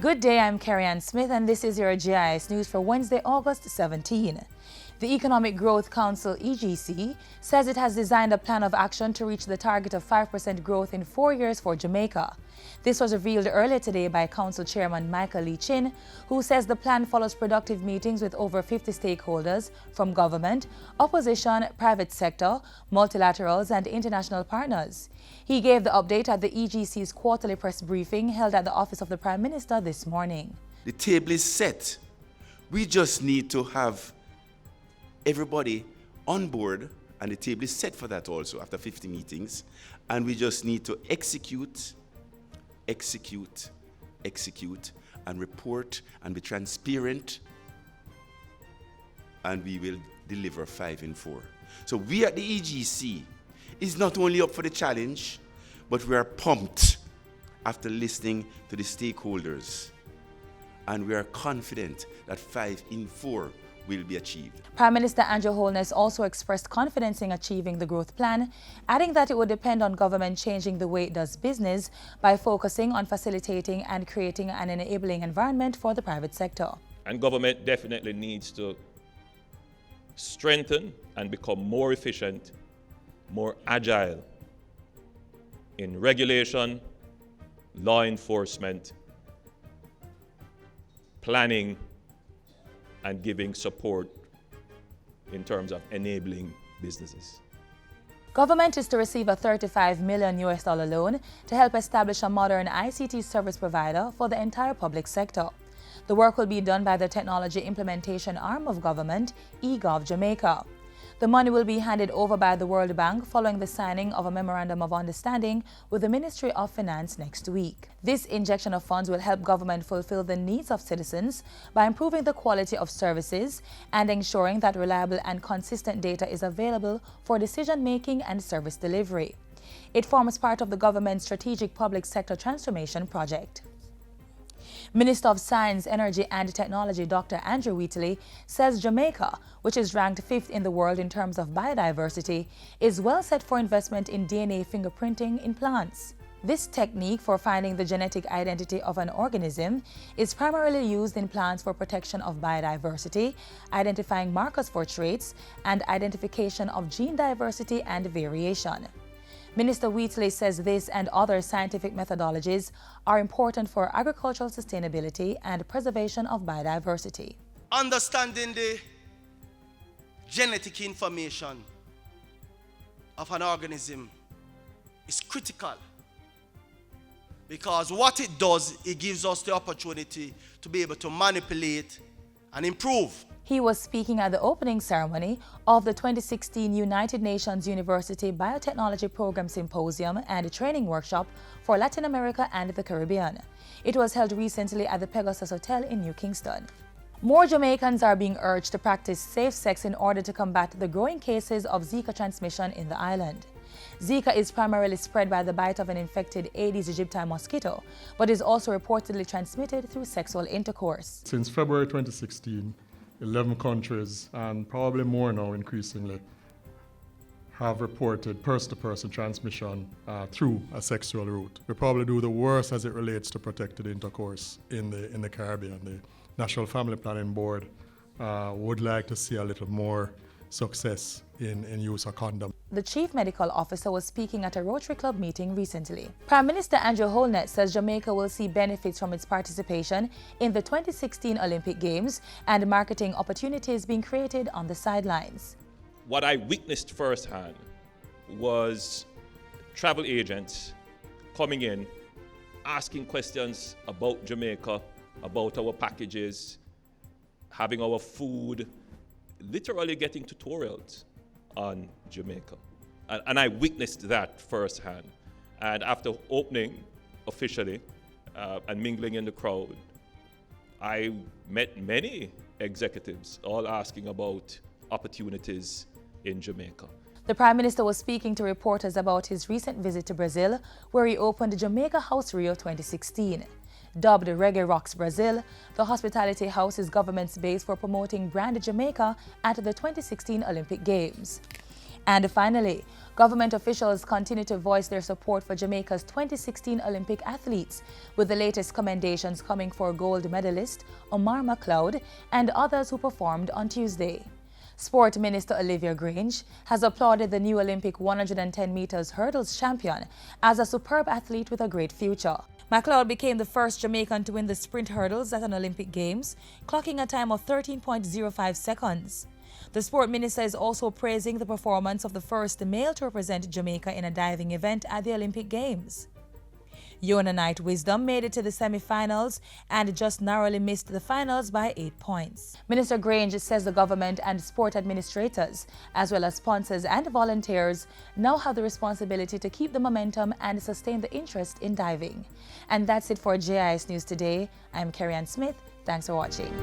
Good day, I'm Carrie-Ann Smith and this is your JIS News for Wednesday, August 17. The Economic Growth Council, EGC, says it has designed a plan of action to reach the target of 5% growth in 4 years for Jamaica. This was revealed earlier today by Council Chairman Michael Lee Chin, who says the plan follows productive meetings with over 50 stakeholders from government, opposition, private sector, multilaterals and international partners. He gave the update at the EGC's quarterly press briefing held at the Office of the Prime Minister this morning. The table is set. We just need to have everybody on board, and the table is set for that also after 50 meetings, and we just need to execute, and report and be transparent, and we will deliver 5 in 4. So we at the EGC is not only up for the challenge, but we are pumped after listening to the stakeholders, and we are confident that 5 in 4 will be achieved. Prime Minister Andrew Holness also expressed confidence in achieving the growth plan, adding that it would depend on government changing the way it does business by focusing on facilitating and creating an enabling environment for the private sector. And government definitely needs to strengthen and become more efficient, more agile in regulation, law enforcement, planning, and giving support in terms of enabling businesses. Government is to receive a $35 million loan to help establish a modern ICT service provider for the entire public sector. The work will be done by the Technology Implementation Arm of Government, eGov Jamaica. The money will be handed over by the World Bank following the signing of a Memorandum of Understanding with the Ministry of Finance next week. This injection of funds will help government fulfill the needs of citizens by improving the quality of services and ensuring that reliable and consistent data is available for decision-making and service delivery. It forms part of the government's strategic public sector transformation project. Minister of Science, Energy and Technology Dr. Andrew Wheatley says Jamaica, which is ranked 5th in the world in terms of biodiversity, is well set for investment in DNA fingerprinting in plants. This technique for finding the genetic identity of an organism is primarily used in plants for protection of biodiversity, identifying markers for traits, and identification of gene diversity and variation. Minister Wheatley says this and other scientific methodologies are important for agricultural sustainability and preservation of biodiversity. Understanding the genetic information of an organism is critical, because what it does, it gives us the opportunity to be able to manipulate and improve. He was speaking at the opening ceremony of the 2016 United Nations University Biotechnology Program Symposium and Training Workshop for Latin America and the Caribbean. It was held recently at the Pegasus Hotel in New Kingston. More Jamaicans are being urged to practice safe sex in order to combat the growing cases of Zika transmission in the island. Zika is primarily spread by the bite of an infected Aedes aegypti mosquito, but is also reportedly transmitted through sexual intercourse. Since February 2016, 11 countries, and probably more now increasingly, have reported person-to-person transmission through a sexual route. We probably do the worst as it relates to protected intercourse in the Caribbean. The National Family Planning Board would like to see a little more success in use of condom. The Chief Medical Officer was speaking at a Rotary Club meeting recently. Prime Minister Andrew Holness says Jamaica will see benefits from its participation in the 2016 Olympic Games and marketing opportunities being created on the sidelines. What I witnessed firsthand was travel agents coming in, asking questions about Jamaica, about our packages, having our food, literally getting tutorials on Jamaica. And I witnessed that firsthand. And after opening officially and mingling in the crowd, I met many executives all asking about opportunities in Jamaica. The Prime Minister was speaking to reporters about his recent visit to Brazil, where he opened Jamaica House Rio 2016. Dubbed Reggae Rocks Brazil, the hospitality house is government's base for promoting brand Jamaica at the 2016 Olympic Games. And finally, government officials continue to voice their support for Jamaica's 2016 Olympic athletes, with the latest commendations coming for gold medalist Omar McLeod and others who performed on Tuesday. Sport Minister Olivia Grange has applauded the new Olympic 110 meters hurdles champion as a superb athlete with a great future. McLeod became the first Jamaican to win the sprint hurdles at an Olympic Games, clocking a time of 13.05 seconds. The sport minister is also praising the performance of the first male to represent Jamaica in a diving event at the Olympic Games. Knight Wisdom made it to the semi-finals and just narrowly missed the finals by 8 points. Minister Grange says the government and sport administrators, as well as sponsors and volunteers, now have the responsibility to keep the momentum and sustain the interest in diving. And that's it for JIS News today. I'm Carrie Ann Smith. Thanks for watching.